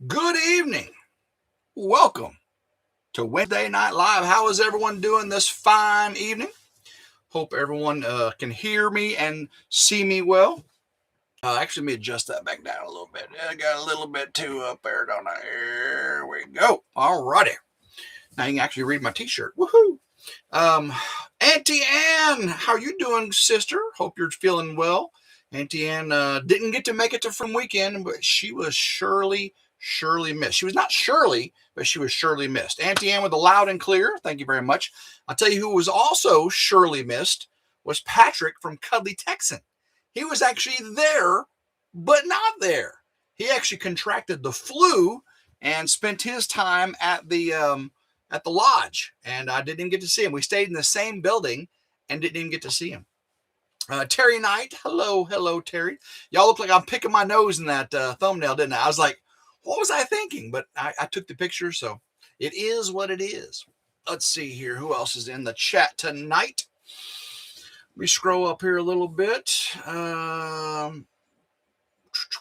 Good evening. Welcome to Wednesday Night Live. How is everyone doing this fine evening? Hope everyone can hear me and see me well. Actually, let me adjust that back down a little bit. I got a little bit too up there, don't I? Here we go. All righty. Now you can actually read my t-shirt. Woohoo! Auntie Ann, how you doing, sister? Hope you're feeling well. Auntie Ann didn't get to make it to from weekend, but she was surely missed. She was not Shirley, but she was surely missed. Auntie Ann with a loud and clear. Thank you very much. I'll tell you who was also surely missed was Patrick from Cuddly Texan. He was actually there, but not there. He actually contracted the flu and spent his time at the lodge, and I didn't even get to see him. We stayed in the same building and didn't even get to see him. Terry Knight, hello, Terry. Y'all look like I'm picking my nose in that thumbnail, didn't I? I was like, what was I thinking? But I took the picture, so it is what it is. Let's see here. Who else is in the chat tonight? Let me scroll up here a little bit.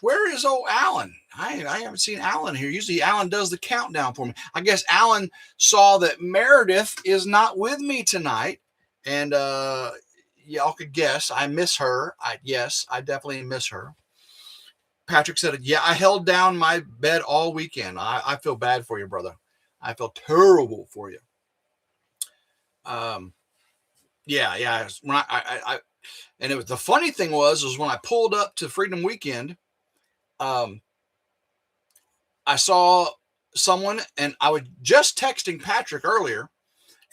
Where is old Alan? I haven't seen Alan here. Usually Alan does the countdown for me. I guess Alan saw that Meredith is not with me tonight. And y'all could guess. I miss her. Yes, I definitely miss her. Patrick said, yeah, I held down my bed all weekend. I feel bad for you, brother. I feel terrible for you. Yeah. When I and it was the funny thing was when I pulled up to Freedom Weekend, I saw someone, and I was just texting Patrick earlier,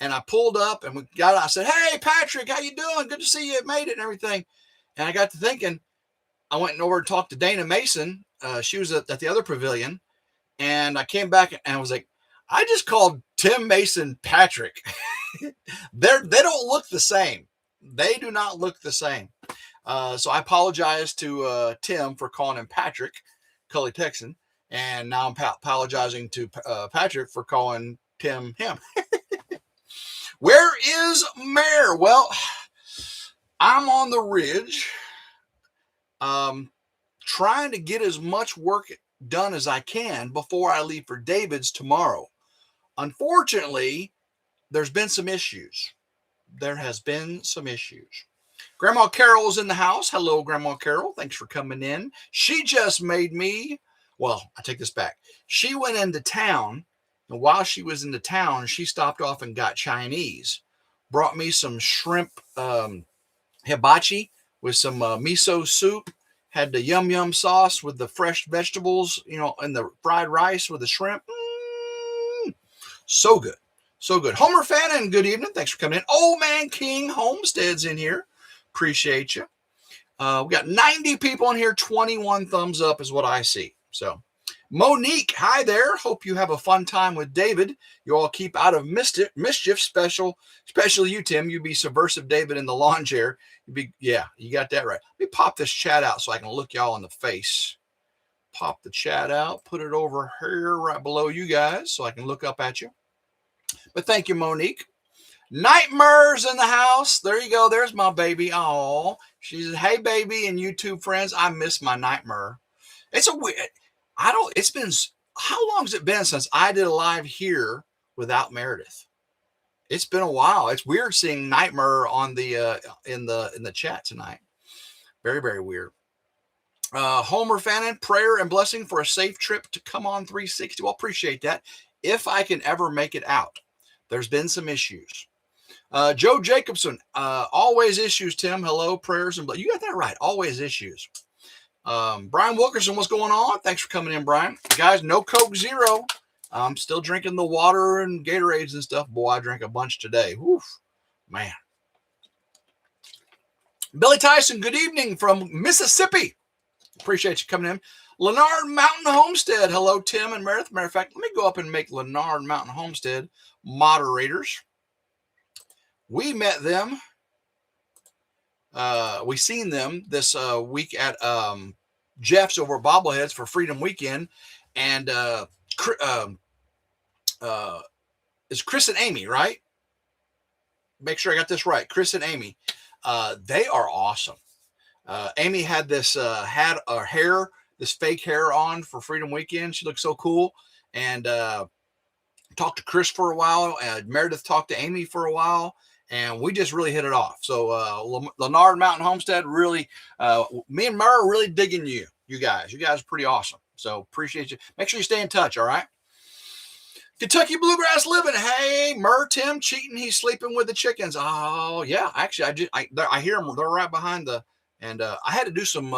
and I pulled up and we got out. I said, hey, Patrick, how you doing? Good to see you. Made it and everything. And I got to thinking, I went over and talked to Dana Mason. She was at the other pavilion, and I came back and I was like, I just called Tim Mason Patrick. They don't look the same. They do not look the same. So I apologize to Tim for calling him Patrick, Cuddly Texan, and now I'm apologizing to Patrick for calling Tim him. Where is Mare? Well, I'm on the ridge, trying to get as much work done as I can before I leave for David's tomorrow. Unfortunately, there's been some issues. There has been some issues. Grandma Carol is in the house. Hello, Grandma Carol. Thanks for coming in. She just made me, well, I take this back. She went into town, and while she was in the town, she stopped off and got Chinese. Brought me some shrimp hibachi with some miso soup. Had the yum sauce with the fresh vegetables, and the fried rice with the shrimp. So good. So good. Homer Fannin, good evening. Thanks for coming in. Old Man King Homestead's in here. Appreciate you. We got 90 people in here. 21 thumbs up is what I see. So, Monique, hi there. Hope you have a fun time with David. You all keep out of mischief. Especially you, Tim. You be subversive David in the lawn chair. Yeah, you got that right. Let me pop this chat out so I can look y'all in the face. Pop the chat out. Put it over here right below you guys so I can look up at you. But thank you, Monique. Nightmares in the house. There you go. There's my baby. Oh, she says, hey, baby, and YouTube friends, I miss my nightmare. It's a weird, it's been, how long has it been since I did a live here without Meredith? It's been a while. It's weird seeing Nightmare on the, in the chat tonight. Very, very weird. Homer Fannin, prayer and blessing for a safe trip to Come On 360. Well, appreciate that. If I can ever make it out. There's been some issues. Joe Jacobson, always issues, Tim. Hello, prayers and you got that right. Always issues. Brian Wilkerson, what's going on? Thanks for coming in, Brian. Guys, no Coke Zero. I'm still drinking the water and Gatorades and stuff. Boy, I drank a bunch today. Oof, man. Billy Tyson, good evening from Mississippi. Appreciate you coming in. Leonard Mountain Homestead. Hello, Tim and Meredith. Matter of fact, let me go up and make Leonard Mountain Homestead moderators. We met them. We seen them this week at Jeff's over at Bobbleheads for Freedom Weekend. And it's Chris and Amy, right? Make sure I got this right. Chris and Amy. They are awesome. Amy had this hair this fake hair on for Freedom Weekend. She looked so cool. And talked to Chris for a while. Meredith talked to Amy for a while. And we just really hit it off. So Leonard Mountain Homestead, really, me and Murr are really digging you guys. You guys are pretty awesome. So appreciate you. Make sure you stay in touch, all right? Kentucky Bluegrass Living. Hey, Murr, Tim cheating. He's sleeping with the chickens. Oh, yeah. Actually, I hear them. They're right behind the, and I had to do some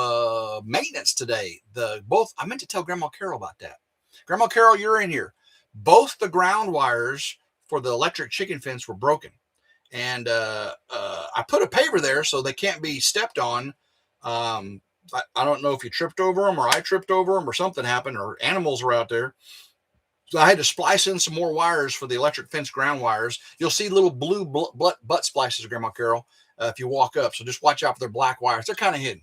maintenance today. I meant to tell Grandma Carol about that. Grandma Carol, you're in here. Both the ground wires for the electric chicken fence were broken. And I put a paver there so they can't be stepped on. I don't know if you tripped over them or I tripped over them or something happened or animals were out there. So I had to splice in some more wires for the electric fence ground wires. You'll see little blue butt splices, Grandma Carol, if you walk up. So just watch out for their black wires. They're kind of hidden.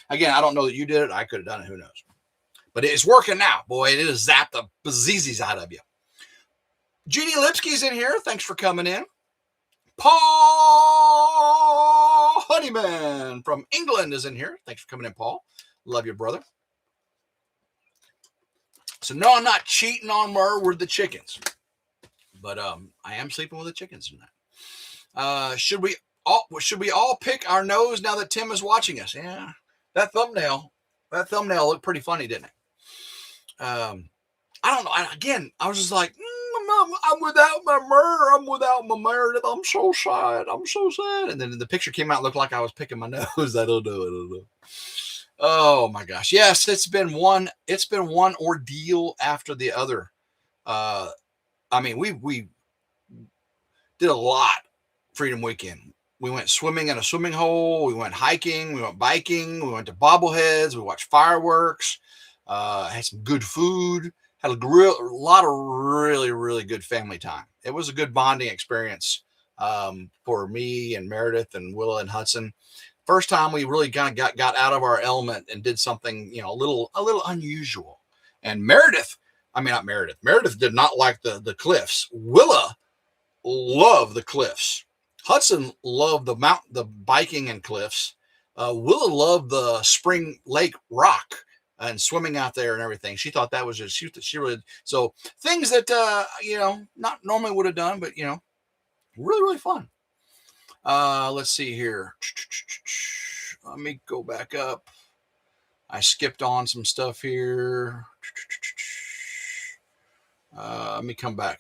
Again, I don't know that you did it. I could have done it. Who knows? But it's working now. Boy, it has zapped the bejesus out of you. Jeannie Lipsky's in here. Thanks for coming in. Paul Honeyman from England is in here. Thanks for coming in, Paul. Love you, brother. So no, I'm not cheating on Murr with the chickens, but I am sleeping with the chickens tonight. Should we all pick our nose now that Tim is watching us? Yeah, that thumbnail looked pretty funny, didn't it? I don't know. I was just like, I'm without my Murr. I'm without my Meredith. I'm so sad. And then the picture came out, looked like I was picking my nose. I don't know. Oh my gosh. Yes, it's been one ordeal after the other. I mean, we did a lot Freedom Weekend. We went swimming in a swimming hole. We went hiking. We went biking. We went to bobbleheads. We watched fireworks. Had some good food. Had a lot of really, really good family time. It was a good bonding experience for me and Meredith and Willa and Hudson. First time we really kind of got out of our element and did something, a little unusual. And Meredith did not like the cliffs. Willa loved the cliffs. Hudson loved the biking and cliffs. Willa loved the Spring Lake rock and swimming out there and everything. She thought that was just, she really, so things that, not normally would have done, but, really, really fun. Let's see here. Let me go back up. I skipped on some stuff here. Let me come back.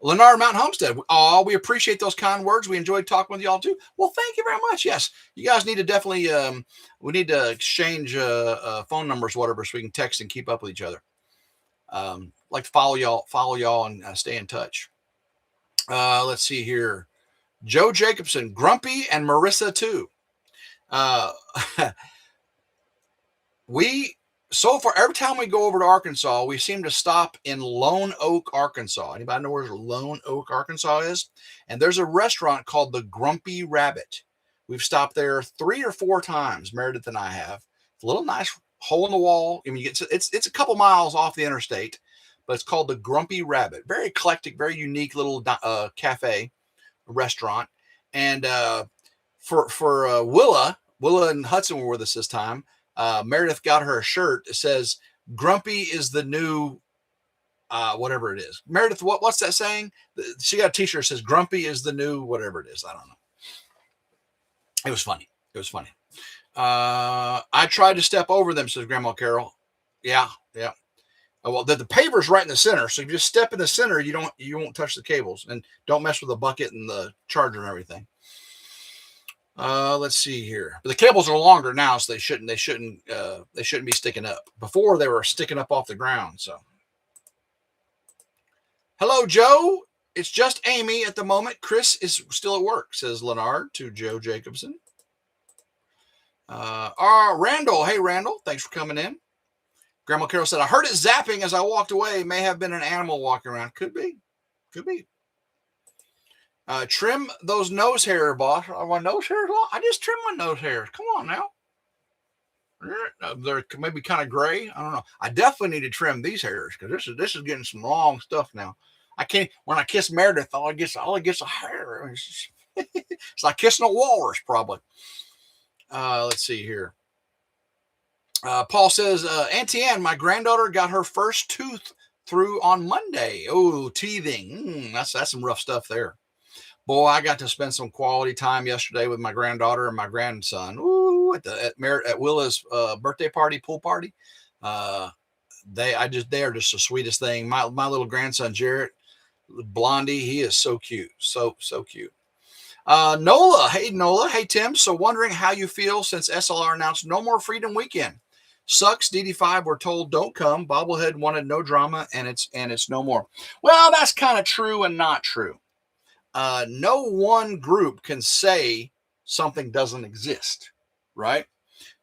Leonard Mountain Homestead. Oh, we appreciate those kind words. We enjoyed talking with y'all too. Well, thank you very much. Yes, you guys need to definitely, we need to exchange phone numbers, whatever, so we can text and keep up with each other. Like to follow y'all and stay in touch. Let's see here. Joe Jacobson, Grumpy, and Marissa too. So far, every time we go over to Arkansas, we seem to stop in Lone Oak, Arkansas. Anybody know where Lone Oak, Arkansas is? And there's a restaurant called the Grumpy Rabbit. We've stopped there 3 or 4 times, Meredith and I have. It's a little nice hole in the wall. I mean, it's a couple miles off the interstate, but it's called the Grumpy Rabbit. Very eclectic, very unique little cafe, restaurant. And for Willa and Hudson were with us this time. Meredith got her a shirt that says Grumpy is the new whatever it is. Meredith, what's that saying? She got a t-shirt that says Grumpy is the new whatever it is. I don't know. It was funny. I tried to step over them, says Grandma Carol. Yeah. Well, the paver's right in the center, so if you just step in the center, you won't touch the cables, and don't mess with the bucket and the charger and everything. Let's see here. But the cables are longer now, so they shouldn't be sticking up. Before they were sticking up off the ground. So, hello, Joe. It's just Amy at the moment. Chris is still at work, says Leonard to Joe Jacobson. Randall. Hey, Randall. Thanks for coming in. Grandma Carol said, I heard it zapping as I walked away. May have been an animal walking around. Could be. Trim those nose hairs, boss. Are my nose hairs long? I just trim my nose hairs. Come on now. They're maybe kind of gray. I don't know. I definitely need to trim these hairs because this is getting some long stuff now. I can't. When I kiss Meredith, all I get's a hair. It's like kissing a walrus, probably. Let's see here. Paul says, Auntie Ann, my granddaughter got her first tooth through on Monday. Oh, teething. That's some rough stuff there. Boy, I got to spend some quality time yesterday with my granddaughter and my grandson. Ooh, at Willa's birthday party, pool party. They are just the sweetest thing. My little grandson Jarrett, Blondie, he is so cute, so cute. Nola, hey Tim. So wondering how you feel since SLR announced no more Freedom Weekend. Sucks. DD5 we're told don't come. Bobblehead wanted no drama, and it's no more. Well, that's kind of true and not true. No one group can say something doesn't exist, right?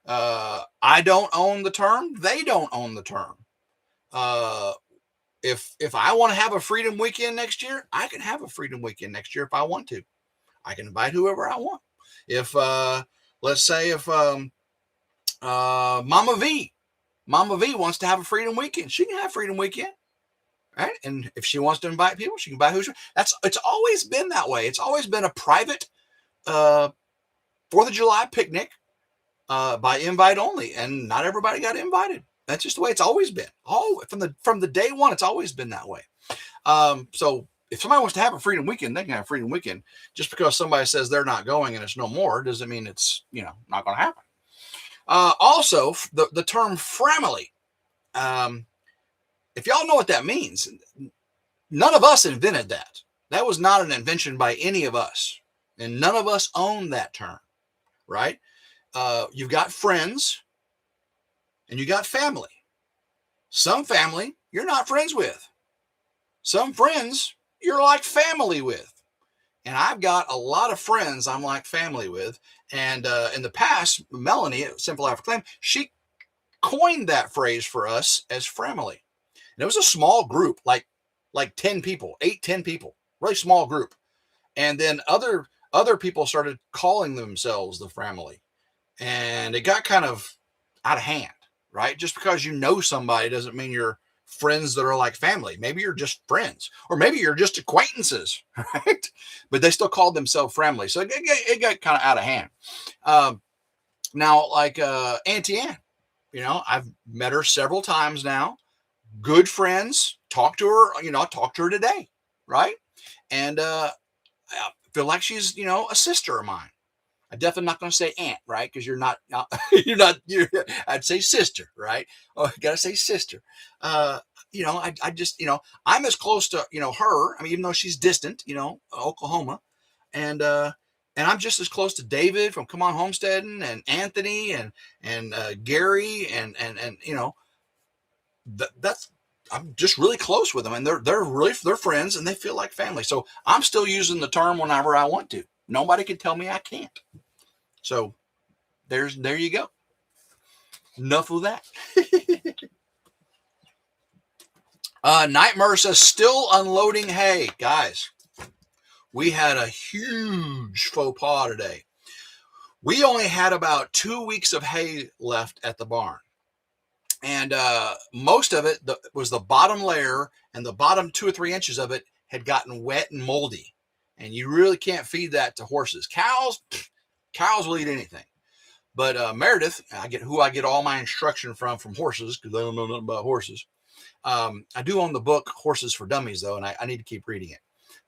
I don't own the term. They don't own the term. If I want to have a Freedom Weekend next year, I can have a Freedom Weekend next year if I want to. I can invite whoever I want. If let's say if Mama V wants to have a Freedom Weekend, she can have Freedom Weekend. Right. And if she wants to invite people, she can invite who's. It's always been that way. It's always been a private 4th of July picnic by invite only. And not everybody got invited. That's just the way it's always been. From the day one, it's always been that way. So if somebody wants to have a Freedom Weekend, they can have a Freedom Weekend. Just because somebody says they're not going and it's no more doesn't mean it's not going to happen. Also, the term family. If y'all know what that means, none of us invented that. That was not an invention by any of us. And none of us own that term, right? You've got friends and you got family. Some family you're not friends with. Some friends you're like family with. And I've got a lot of friends I'm like family with. And in the past, Melanie at Simple African Claim, she coined that phrase for us as family. And it was a small group, like 10 people, 10 people, really small group. And then other people started calling themselves the family. And it got kind of out of hand, right? Just because you know somebody doesn't mean you're friends that are like family. Maybe you're just friends, or maybe you're just acquaintances, right? But they still called themselves family. So it got kind of out of hand. Now, like Auntie Ann, I've met her several times now. Good friends. Talk to her today, right? And I feel like she's a sister of mine. I'm definitely not going to say aunt, right? Because you're I'd say sister, right? Oh, I gotta say sister. I just I'm as close to her. I mean, even though she's distant, Oklahoma, and I'm just as close to David from Come On Homesteading, and Anthony and Gary and that's. I'm just really close with them, and they're friends, and they feel like family. So I'm still using the term whenever I want to. Nobody can tell me I can't. So there you go. Enough of that. Nightmare says still unloading hay, guys. We had a huge faux pas today. We only had about 2 weeks of hay left at the barn. And most of it was the bottom layer, and the bottom 2 or 3 inches of it had gotten wet and moldy. And you really can't feed that to horses. Cows will eat anything. But Meredith, I get all my instruction from horses, because I don't know nothing about horses. I do own the book Horses for Dummies, though, and I need to keep reading it.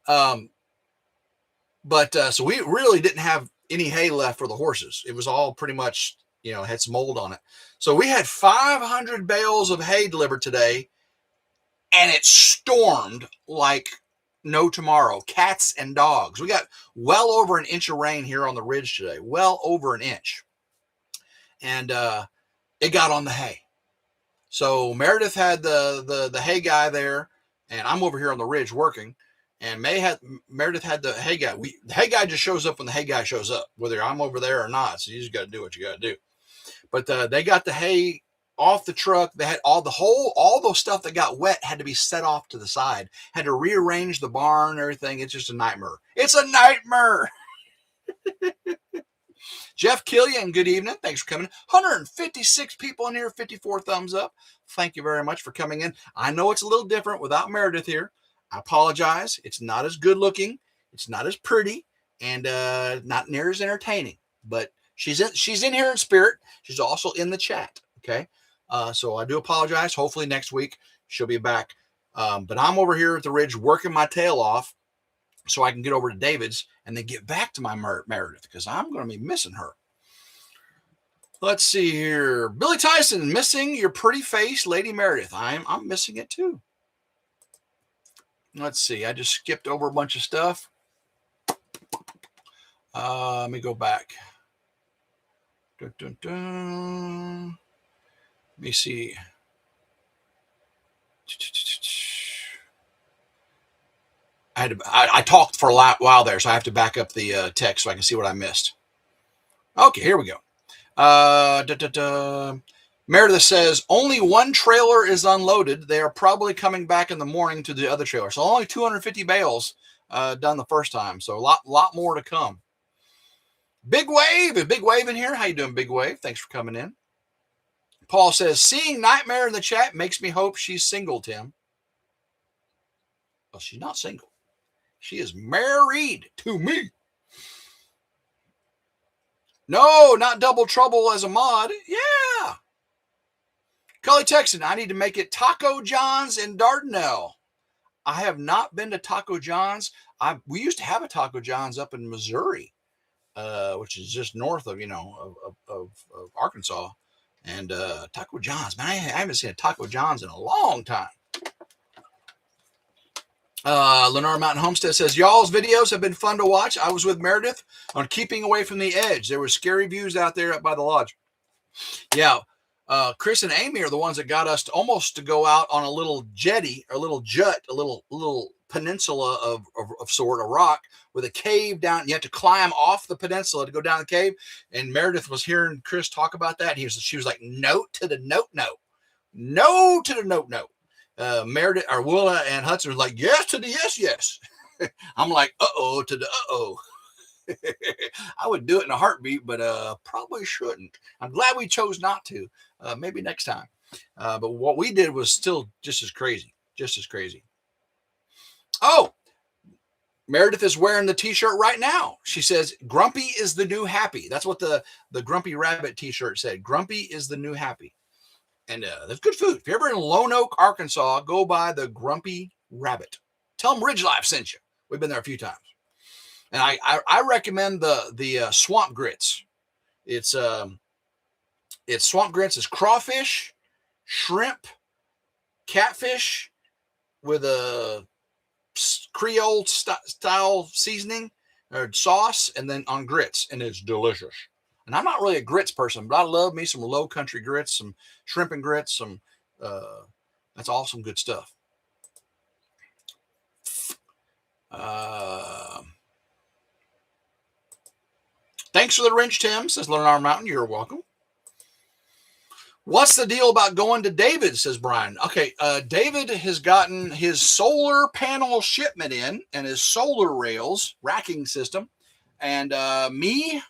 So we really didn't have any hay left for the horses. It was all pretty much had some mold on it. So we had 500 bales of hay delivered today, and it stormed like no tomorrow. Cats and dogs. We got well over an inch of rain here on the ridge today. Well over an inch. And it got on the hay. So Meredith had the hay guy there, and I'm over here on the ridge working. And Meredith had the hay guy. The hay guy just shows up when the hay guy shows up, whether I'm over there or not. So you just got to do what you got to do. But they got the hay off the truck. They had all the stuff that got wet had to be set off to the side. Had to rearrange the barn and everything. It's just a nightmare. It's a nightmare. Jeff Killian, good evening. Thanks for coming. 156 people in here, 54 thumbs up. Thank you very much for coming in. I know it's a little different without Meredith here. I apologize. It's not as good looking. It's not as pretty, and not near as entertaining. But she's in here in spirit. She's also in the chat. Okay. So I do apologize. Hopefully next week she'll be back. But I'm over here at the Ridge working my tail off so I can get over to David's and then get back to my Meredith, because I'm going to be missing her. Let's see here. Billy Tyson, missing your pretty face, Lady Meredith. I'm missing it too. Let's see. I just skipped over a bunch of stuff. Let me go back. Dun, dun, dun. Let me see. I talked for a while there, so I have to back up the text so I can see what I missed. Okay, here we go. Meredith says, only one trailer is unloaded. They are probably coming back in the morning to the other trailer. So only 250 bales done the first time. So a lot more to come. Big Wave in here. How you doing, Big Wave? Thanks for coming in. Paul says, seeing Nightmare in the chat makes me hope she's single, Tim. Well, she's not single. She is married to me. No, not Double Trouble as a mod. Yeah. Cully Texan, I need to make it Taco John's in Dardanelle. I have not been to Taco John's. We used to have a Taco John's up in Missouri, which is just north of, of Arkansas. And Taco John's, man, I haven't seen a Taco John's in a long time. Lenore Mountain Homestead says, y'all's videos have been fun to watch. I was with Meredith on Keeping Away from the Edge. There were scary views out there up by the lodge. Yeah. Chris and Amy are the ones that got us to go out on a little jetty, a little jut, a little peninsula of sort, a rock with a cave down. You have to climb off the peninsula to go down the cave. And Meredith was hearing Chris talk about that. She was like, note to the note. Meredith or Willa and Hudson was like, yes to the yes. I'm like, uh-oh to the uh-oh. I would do it in a heartbeat, but probably shouldn't. I'm glad we chose not to. Maybe next time. But what we did was still just as crazy. Oh, Meredith is wearing the t-shirt right now. She says, grumpy is the new happy. That's what the Grumpy Rabbit t-shirt said. Grumpy is the new happy. And there's good food. If you're ever in Lone Oak, Arkansas, go by the Grumpy Rabbit. Tell them RidgeLife sent you. We've been there a few times. And I recommend the swamp grits. It's swamp grits. It's crawfish, shrimp, catfish with a Creole style seasoning or sauce, and then on grits, and it's delicious. And I'm not really a grits person, but I love me some low country grits, some shrimp and grits, that's awesome good stuff. Thanks for the wrench, Tim, says Lenore Mountain. You're welcome. What's the deal about going to David, says Brian. Okay, David has gotten his solar panel shipment in and his solar rails racking system. And me,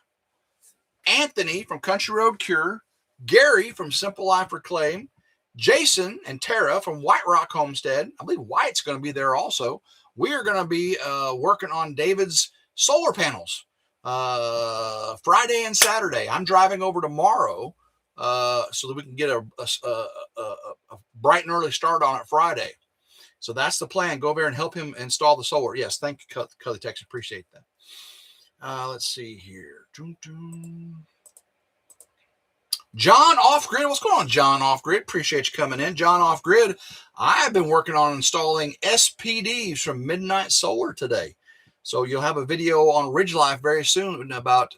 Anthony from Country Road Cure, Gary from Simple Life Reclaim, Jason and Tara from White Rock Homestead. I believe White's going to be there also. We are going to be working on David's solar panels Friday and Saturday. I'm driving over tomorrow so that we can get a bright and early start on it Friday. So that's the plan. Go over there and help him install the solar. Yes, thank you, Cully Texas. Appreciate that. Let's see here. John Off-Grid. What's going on, John Off-Grid? Appreciate you coming in. John Off-Grid. I've been working on installing SPDs from Midnight Solar today. So you'll have a video on RidgeLife very soon about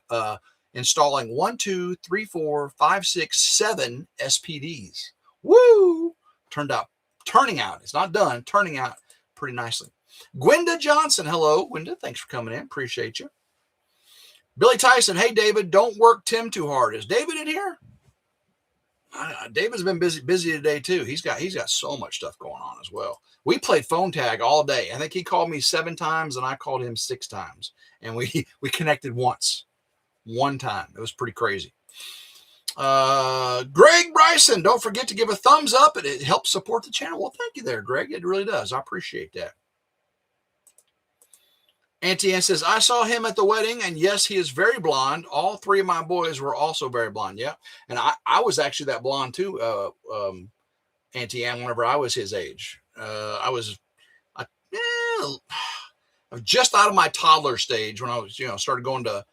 installing 1, 2, 3, 4, 5, 6, 7 SPDs. Woo! Turning out. It's not done. Turning out pretty nicely. Gwenda Johnson. Hello, Gwenda. Thanks for coming in. Appreciate you. Billy Tyson. Hey, David, don't work Tim too hard. Is David in here? David's been busy today too. He's got so much stuff going on as well. We played phone tag all day. I think he called me 7 times and I called him 6 times. And we connected one time. It was pretty crazy. Greg Bryson, don't forget to give a thumbs up. It helps support the channel. Well, thank you there, Greg. It really does. I appreciate that. Auntie Ann says, I saw him at the wedding, and yes, he is very blonde. All three of my boys were also very blonde. Yeah. And I was actually that blonde too, Auntie Ann, whenever I was his age. I was just out of my toddler stage when I was, started going to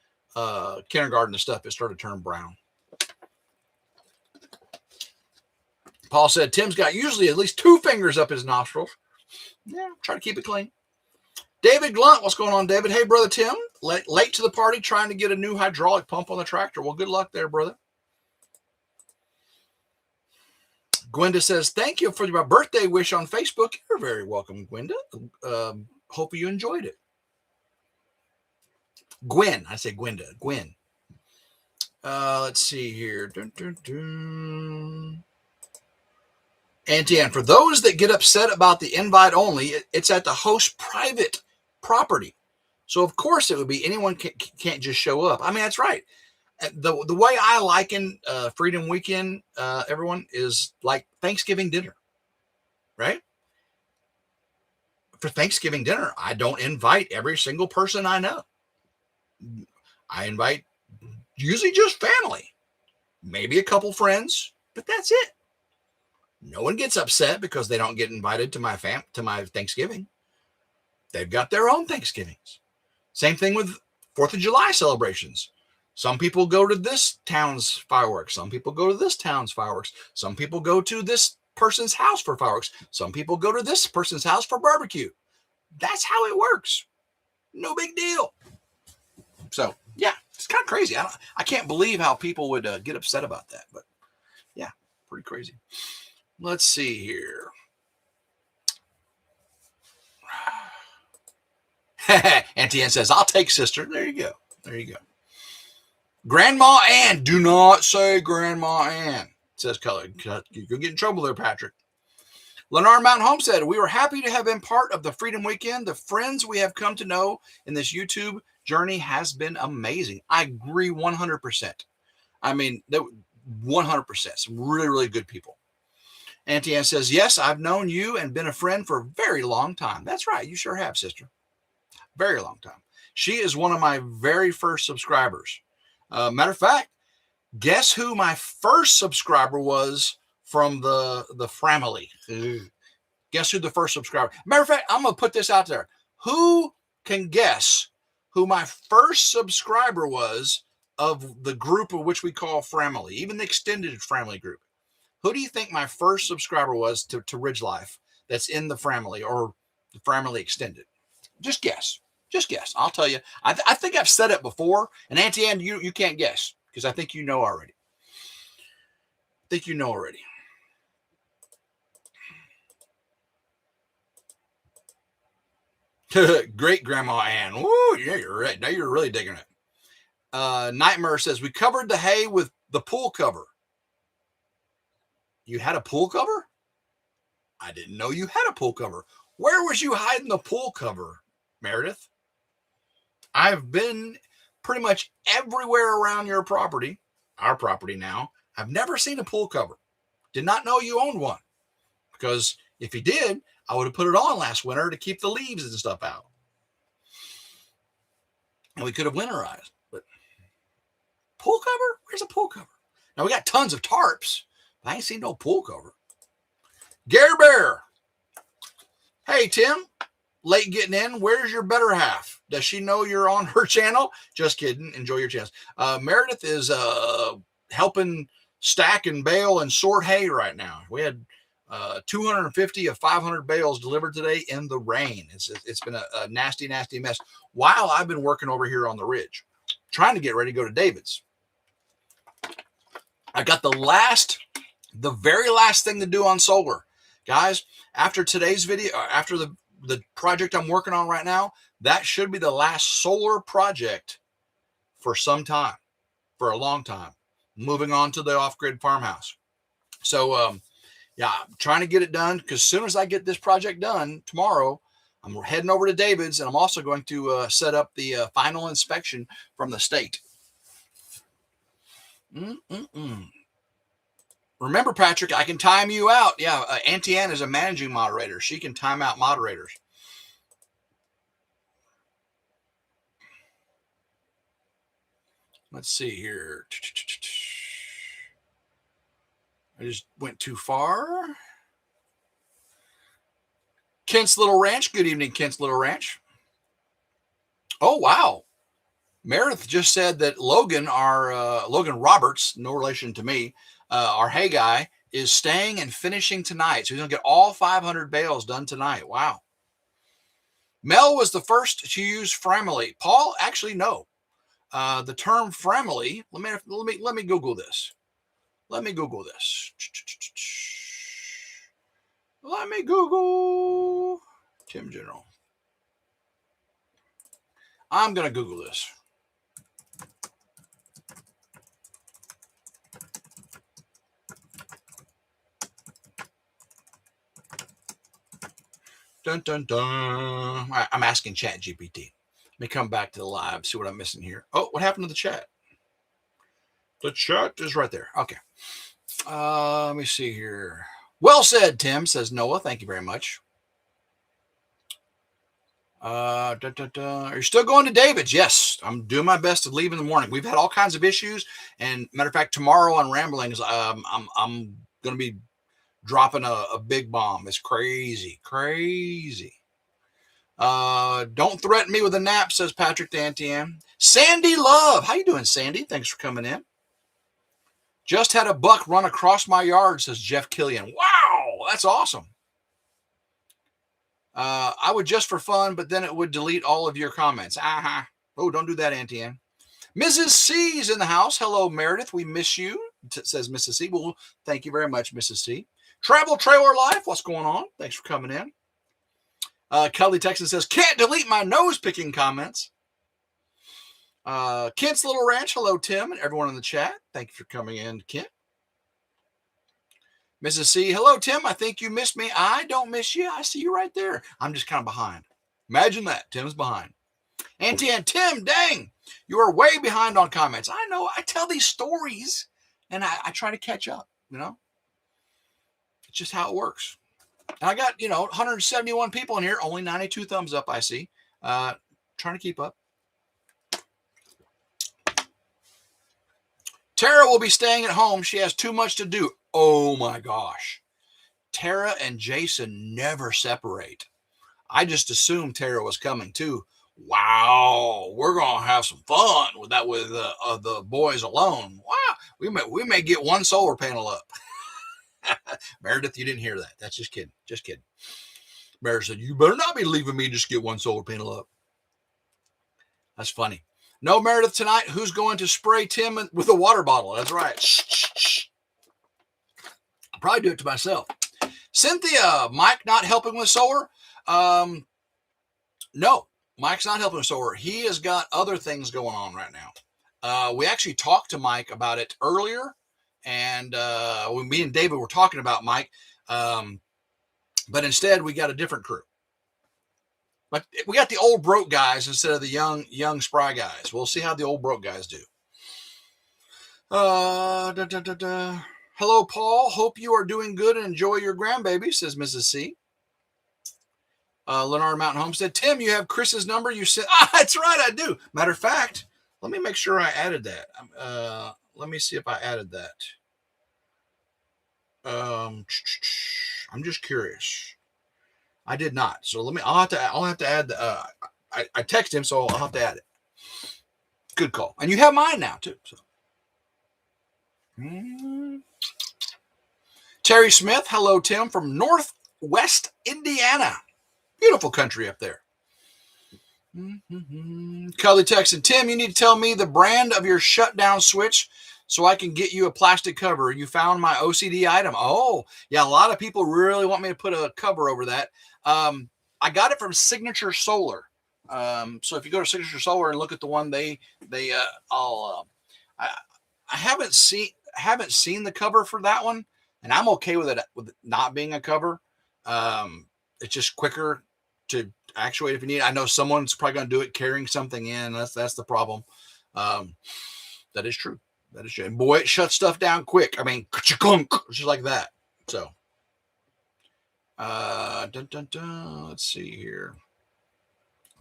kindergarten and stuff. It started to turn brown. Paul said, Tim's got usually at least 2 fingers up his nostrils. Yeah, try to keep it clean. David Glunt, what's going on, David? Hey, brother Tim, late to the party trying to get a new hydraulic pump on the tractor. Well, good luck there, brother. Gwenda says, thank you for my birthday wish on Facebook. You're very welcome, Gwenda. Hope you enjoyed it. Gwen, I say Gwenda, Gwen. Let's see here. Dun, dun, dun. Auntie Ann, for those that get upset about the invite only, it's at the host's private property. So, of course, it would be anyone can't just show up. I mean, that's right. The way I liken Freedom Weekend, everyone, is like Thanksgiving dinner, right? For Thanksgiving dinner, I don't invite every single person I know. I invite usually just family, maybe a couple friends, but that's it. No one gets upset because they don't get invited to my Thanksgiving. They've got their own Thanksgivings. Same thing with 4th of July celebrations. Some people go to this town's fireworks. Some people go to this town's fireworks. Some people go to this person's house for fireworks. Some people go to this person's house for barbecue. That's how it works. No big deal. So, yeah, it's kind of crazy. I can't believe how people would get upset about that. But, yeah, pretty crazy. Let's see here. Auntie Ann says, I'll take sister. There you go. There you go. Grandma Ann. Do not say Grandma Ann, says Color. You'll get in trouble there, Patrick. Lennar Mountain Homestead. We were happy to have been part of the Freedom Weekend. The friends we have come to know in this YouTube journey has been amazing. I agree 100%. I mean, 100%. Some really, really good people. Auntie Ann says, yes, I've known you and been a friend for a very long time. That's right. You sure have, sister. Very long time. She is one of my very first subscribers. Matter of fact, guess who my first subscriber was from the family? Guess who the first subscriber? Matter of fact, I'm going to put this out there. Who can guess who my first subscriber was of the group of which we call family, even the extended family group? Who do you think my first subscriber was to RidgeLife that's in the family or the family extended? Just guess. Just guess. I'll tell you. I think I've said it before. And Auntie Ann, you can't guess because I think you know already. Great Grandma Ann. Woo, yeah, you're right. Now you're really digging it. Nightmare says, we covered the hay with the pool cover. You had a pool cover? I didn't know you had a pool cover. Where was you hiding the pool cover, Meredith? I've been pretty much everywhere around your property, our property now. I've never seen a pool cover. Did not know you owned one. Because if you did, I would have put it on last winter to keep the leaves and stuff out. And we could have winterized. But pool cover? Where's a pool cover? Now, we got tons of tarps. I ain't seen no pool cover. Gary Bear. Hey, Tim. Late getting in. Where's your better half? Does she know you're on her channel? Just kidding. Enjoy your chance. Meredith is helping stack and bale and sort hay right now. We had 250 of 500 bales delivered today in the rain. It's been a nasty, nasty mess while I've been working over here on the ridge, trying to get ready to go to David's. I got the very last thing to do on solar. Guys, after today's video, after the project I'm working on right now, that should be the last solar project for some time, for a long time, moving on to the off-grid farmhouse. So, yeah, I'm trying to get it done because as soon as I get this project done tomorrow, I'm heading over to David's, and I'm also going to set up the final inspection from the state. Remember, Patrick, I can time you out. Yeah, Auntie Ann is a managing moderator. She can time out moderators. Let's see here. I just went too far. Kent's Little Ranch. Good evening, Kent's Little Ranch. Oh, wow. Meredith just said that Logan Roberts, no relation to me, our hay guy, is staying and finishing tonight. So he's going to get all 500 bales done tonight. Wow. Mel was the first to use family. Paul, actually, no. The term family, let me Google this. Let me Google Tim General. I'm going to Google this. Dun, dun, dun. I'm asking ChatGPT. Let me come back to the live, see what I'm missing here. Oh, what happened to the chat? The chat is right there. Okay. Let me see here. Well said, Tim, says Noah. Thank you very much. Are you still going to David's? Yes, I'm doing my best to leave in the morning. We've had all kinds of issues, and matter of fact, tomorrow on Ramblings, I'm going to be dropping a big bomb. It's crazy. Don't threaten me with a nap, says Patrick Dantian. Sandy Love, how you doing, Sandy? Thanks for coming in. Just had a buck run across my yard, says Jeff Killian. Wow, that's awesome. I would just for fun, but then it would delete all of your comments. Oh, don't do that, Auntie Ann. Mrs. C's in the house. Hello, Meredith. We miss you, says Mrs. C. Well, thank you very much, Mrs. C. Travel Trailer Life. What's going on? Thanks for coming in. Kelly Texan says, can't delete my nose-picking comments. Kent's Little Ranch. Hello, Tim, and everyone in the chat. Thank you for coming in, Kent. Mrs. C, hello, Tim. I think you missed me. I don't miss you. I see you right there. I'm just kind of behind. Imagine that. Tim's behind. Auntie and Tim, dang, you are way behind on comments. I know. I tell these stories, and I try to catch up, you know. It's just how it works. And I got, 171 people in here. Only 92 thumbs up, I see. Trying to keep up. Tara will be staying at home. She has too much to do. Oh, my gosh. Tara and Jason never separate. I just assumed Tara was coming, too. Wow, we're going to have some fun with that with the boys alone. Wow, we may get one solar panel up. Meredith, you didn't hear that. That's just kidding. Just kidding. Meredith said, you better not be leaving me just get one solar panel up. That's funny. No, Meredith, tonight, who's going to spray Tim with a water bottle? That's right. Shh. I'll probably do it to myself. Cynthia, Mike not helping with solar? No, Mike's not helping with solar. He has got other things going on right now. We actually talked to Mike about it earlier, and when me and David were talking about Mike, but instead we got a different crew. But we got the old broke guys instead of the young spry guys. We'll see how the old broke guys do. Hello, Paul. Hope you are doing good and enjoy your grandbaby, says Mrs. C. Lennar Mountain Homestead. Tim, you have Chris's number. You said, that's right, I do. Matter of fact, let me make sure I added that. Let me see if I added that. I'm just curious. I did not. So I'll have to add the, I text him, so I'll have to add it. Good call. And you have mine now too. So. Terry Smith. Hello, Tim, from Northwest Indiana. Beautiful country up there. Kelly Texan. Tim, you need to tell me the brand of your shutdown switch so I can get you a plastic cover. You found my OCD item. Oh, yeah. A lot of people really want me to put a cover over that. I got it from Signature Solar. So if you go to Signature Solar and look at the one I haven't seen the cover for that one, and I'm okay with it not being a cover. It's just quicker to actuate if you need. I know someone's probably going to do it carrying something in. That's the problem. That is true. That is true. And boy, it shuts stuff down quick. I mean, just like that. So, let's see here.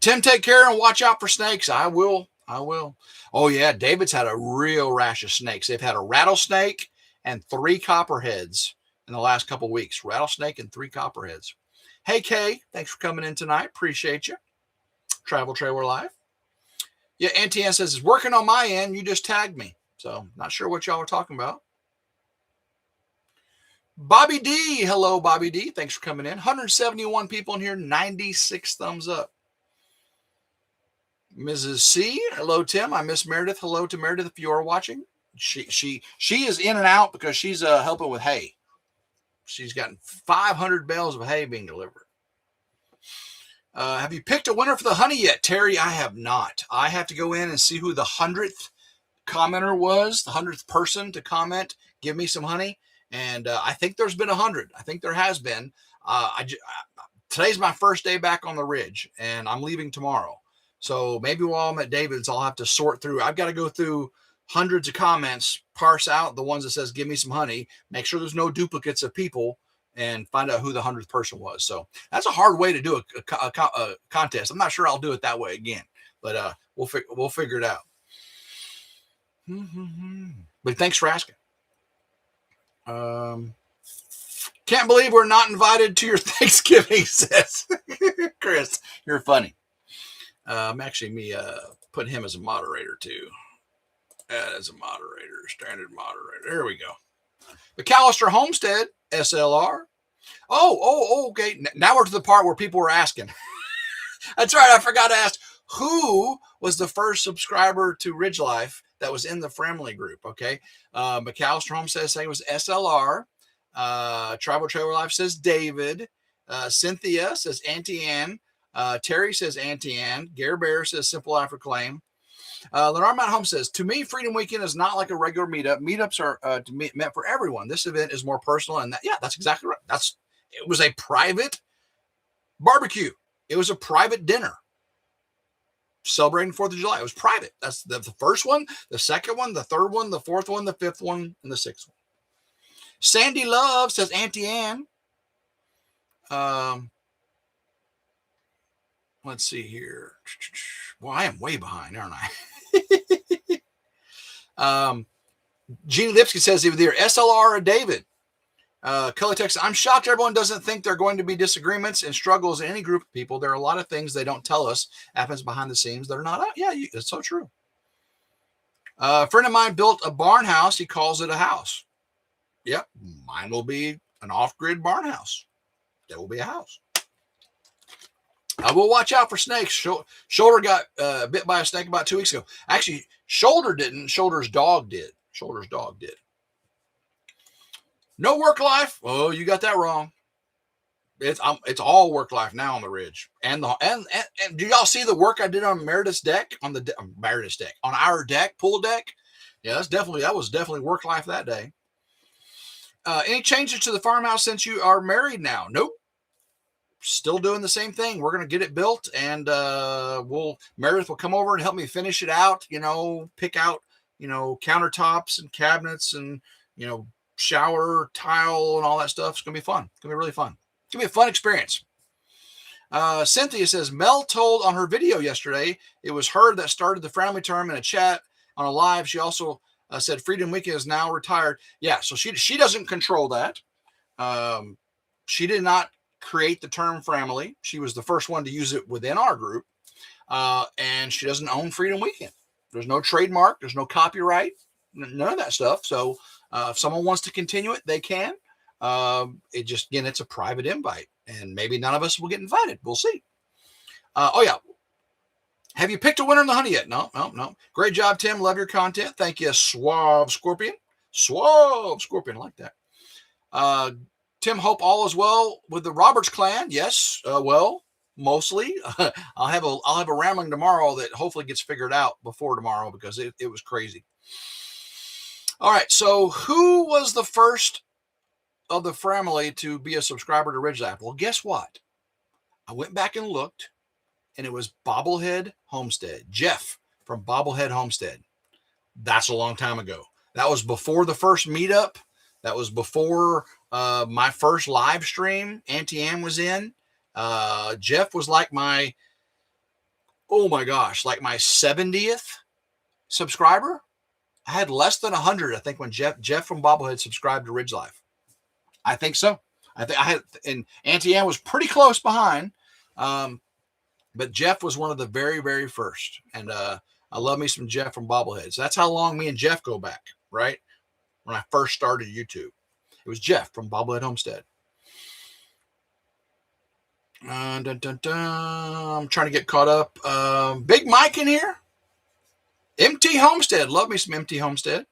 Tim, take care and watch out for snakes. I will I will. Oh, yeah. David's had a real rash of snakes. They've had a rattlesnake and 3 copperheads in the last couple of weeks. Rattlesnake and 3 copperheads. Hey, Kay, thanks for coming in tonight. Appreciate you. Travel Trailer Life. Yeah, Auntie Ann says, it's working on my end. You just tagged me. So, not sure what y'all are talking about. Bobby D. Hello, Bobby D. Thanks for coming in. 171 people in here. 96 thumbs up. Mrs. C. Hello, Tim. I miss Meredith. Hello to Meredith if you are watching. She is in and out because she's helping with hay. She's gotten 500 bales of hay being delivered. Have you picked a winner for the honey yet, Terry? I have not. I have to go in and see who the 100th commenter was, the 100th person to comment, give me some honey. And I think there's been 100. I think there has been. Today's my first day back on the ridge, and I'm leaving tomorrow. So maybe while I'm at David's, I'll have to sort through. I've got to go through hundreds of comments, parse out the ones that says, give me some honey, make sure there's no duplicates of people, and find out who the 100th person was. So that's a hard way to do a contest. I'm not sure I'll do it that way again, but we'll figure it out. But thanks for asking. Can't believe we're not invited to your Thanksgiving, says Chris. You're funny. I'm actually putting him as a moderator too. As a moderator, standard moderator. There we go. McAllister Homestead, SLR. Oh, okay. Now we're to the part where people were asking. That's right. I forgot to ask who was the first subscriber to RidgeLife that was in the family group. Okay. McAllister Homestead saying it was SLR. Travel Trailer Life says David. Cynthia says Auntie Ann. Terry says Auntie Ann. Gare Bear says Simple Life Reclaim. Lennar Mount Home says, to me, Freedom Weekend is not like a regular meetup. Meetups are meant for everyone. This event is more personal. And that's exactly right. It was a private barbecue. It was a private dinner celebrating 4th of July. It was private. That's the first one, the second one, the third one, the fourth one, the fifth one, and the 6th one. Sandy Love says Auntie Ann. Let's see here. Well, I am way behind, aren't I? Gene Lipsky says either SLR or David. Kelly Texas, I'm shocked everyone doesn't think there are going to be disagreements and struggles in any group of people. There are a lot of things they don't tell us happens behind the scenes that are not out. Yeah, it's so true. A friend of mine built a barn house. He calls it a house. Yep, mine will be an off-grid barn house. That will be a house. I will watch out for snakes. Shoulder got bit by a snake about 2 weeks ago. Actually, Shoulder didn't. Shoulder's dog did. No work life. Oh, you got that wrong. It's all work life now on the ridge. And do y'all see the work I did on Meredith's deck? On our deck, pool deck? Yeah, that was definitely work life that day. Any changes to the farmhouse since you are married now? Nope. Still doing the same thing. We're going to get it built, and Meredith will come over and help me finish it out, pick out, countertops and cabinets and, shower tile and all that stuff. It's going to be fun. It's going to be really fun. It's going to be a fun experience. Cynthia says, Mel told on her video yesterday, it was her that started the family term in a chat on a live. She also said Freedom Weekend is now retired. Yeah, so she doesn't control that. She did not create the term family. She was the first one to use it within our group. And she doesn't own Freedom Weekend. There's no trademark. There's no copyright. None of that stuff. So if someone wants to continue it, they can. It's a private invite. And maybe none of us will get invited. We'll see. Yeah. Have you picked a winner in the honey yet? No. Great job, Tim. Love your content. Thank you, Suave Scorpion. I like that. Tim, hope all is well with the Roberts clan. Yes, well, mostly. I'll have a rambling tomorrow that hopefully gets figured out before tomorrow because it was crazy. All right, so who was the first of the family to be a subscriber to RidgeLife? Well, guess what? I went back and looked, and it was Bobblehead Homestead. Jeff from Bobblehead Homestead. That's a long time ago. That was before the first meetup. That was before my first live stream. Auntie Ann was in. Jeff was like my oh my gosh, like my 70th subscriber. I had less than 100, I think, when Jeff from Bobblehead subscribed to RidgeLife. I think so. I think I had, and Auntie Ann was pretty close behind. But Jeff was one of the very, very first. And I love me some Jeff from Bobbleheads. That's how long me and Jeff go back, right? When I first started YouTube. It was Jeff from Bobblehead Homestead. Dun, dun, dun. I'm trying to get caught up. Big Mike in here. MT Homestead. Love me some MT Homestead.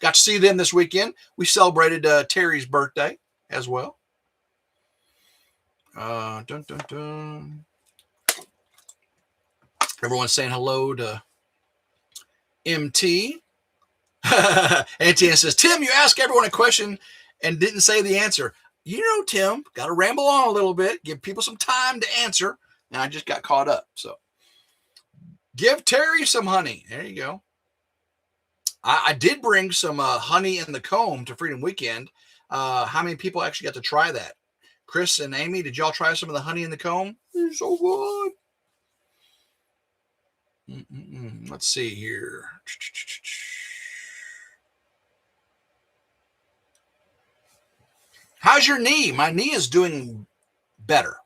Got to see them this weekend. We celebrated Terry's birthday as well. Dun, dun, dun. Everyone's saying hello to MT. Auntie Ann says, Tim, you ask everyone a question and didn't say the answer. You know, Tim, got to ramble on a little bit, give people some time to answer. And I just got caught up. So give Terry some honey. There you go. I did bring some honey in the comb to Freedom Weekend. How many people actually got to try that? Chris and Amy, did y'all try some of the honey in the comb? It's so good. Let's see here. How's your knee? My knee is doing better.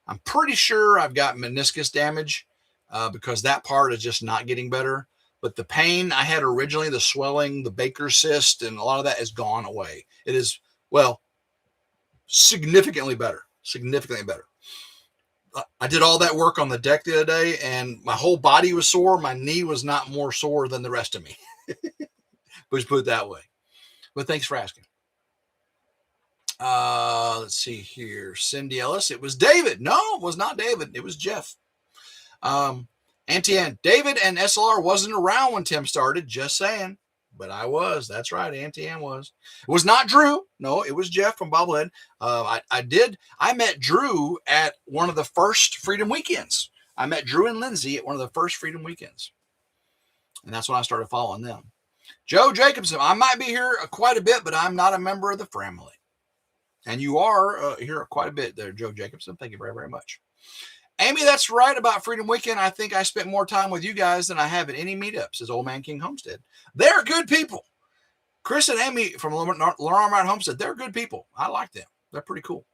I'm pretty sure I've got meniscus damage because that part is just not getting better. But the pain I had originally, the swelling, the Baker's cyst, and a lot of that has gone away. It is, well, significantly better. Significantly better. I did all that work on the deck the other day, and my whole body was sore. My knee was not more sore than the rest of me. Let's put it that way. But thanks for asking. Let's see here. Cindy Ellis. It was David. No, it was not David. It was Jeff. Auntie Ann. David and SLR wasn't around when Tim started. Just saying. But I was. That's right. Auntie Ann was. It was not Drew. No, it was Jeff from Bobblehead. I met Drew at one of the first Freedom Weekends. I met Drew and Lindsay at one of the first Freedom Weekends. And that's when I started following them. Joe Jacobson. I might be here quite a bit, but I'm not a member of the family. And you are here quite a bit there, Joe Jacobson. Thank you very, very much. Amy, that's right about Freedom Weekend. I think I spent more time with you guys than I have at any meetups, says Old Man King Homestead. They're good people. Chris and Amy from Laurent Homestead, they're good people. I like them. They're pretty cool.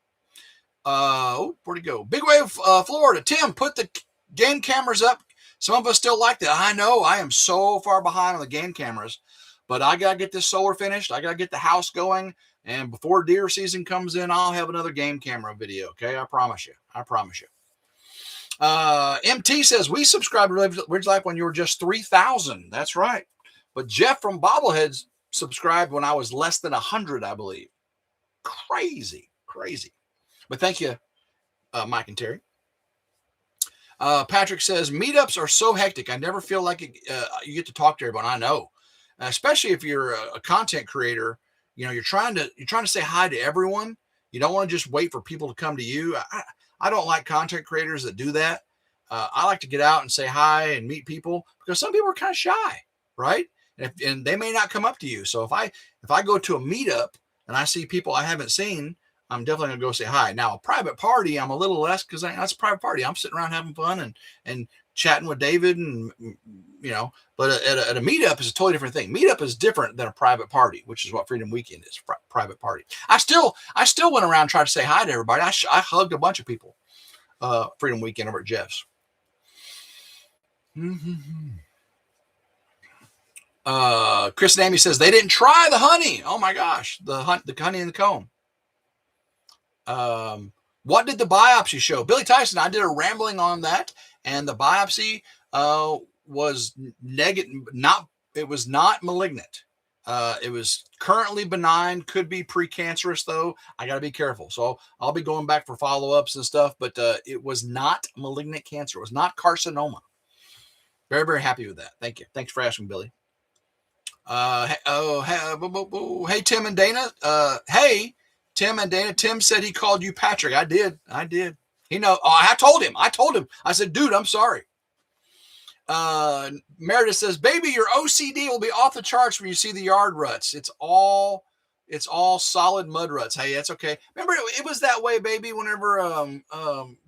Where'd he go? Big Wave, Florida. Tim, put the game cameras up. Some of us still like that. I know. I am so far behind on the game cameras. But I got to get this solar finished. I got to get the house going. And before deer season comes in, I'll have another game camera video. Okay? I promise you. I promise you. MT says, we subscribed to RidgeLife when you were just 3,000. That's right. But Jeff from Bobbleheads subscribed when I was less than 100, I believe. Crazy. Crazy. But thank you, Mike and Terry. Patrick says, meetups are so hectic. I never feel like you get to talk to everyone. I know. Especially if you're a content creator, you know, you're trying to say hi to everyone. You don't want to just wait for people to come to you. I don't like content creators that do that. I like to get out and say hi and meet people because some people are kind of shy, right? And they may not come up to you. So if I go to a meetup and I see people I haven't seen, I'm definitely going to go say hi. Now, a private party, I'm a little less because that's a private party. I'm sitting around having fun and chatting with David and, you know, but at a meetup is a totally different thing. Meetup is different than a private party, which is what Freedom Weekend is, private party. I still went around and tried to say hi to everybody. I hugged a bunch of people Freedom Weekend over at Jeff's. Chris and Amy says they didn't try the honey. Oh my gosh, the honey in the comb. What did the biopsy show? Billy Tyson, I did a rambling on that, and the biopsy was negative. It was not malignant. It was currently benign, could be precancerous though. I got to be careful. So I'll be going back for follow-ups and stuff, but it was not malignant cancer. It was not carcinoma. Very, very happy with that. Thank you. Thanks for asking, Billy. Hey, Tim and Dana. Hey, Tim and Dana. Tim said he called you Patrick. I did. He know. Oh, I told him. I said, dude, I'm sorry. Meredith says, baby, your OCD will be off the charts when you see the yard ruts. It's all It's all solid mud ruts. Hey, that's okay. Remember, it was that way, baby, whenever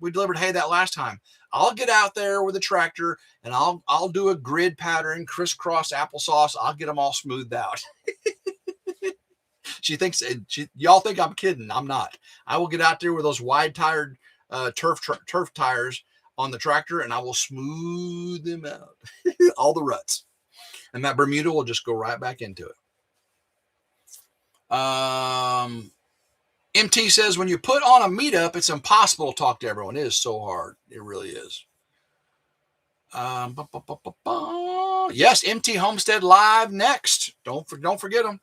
we delivered hay that last time. I'll get out there with a tractor and I'll do a grid pattern, crisscross applesauce. I'll get them all smoothed out. She thinks y'all think I'm kidding. I'm not. I will get out there with those wide tired turf tires on the tractor and I will smooth them out. All the ruts. And that Bermuda will just go right back into it. MT says, when you put on a meetup, it's impossible to talk to everyone. It is so hard. It really is. Yes, MT Homestead live next. Don't forget them.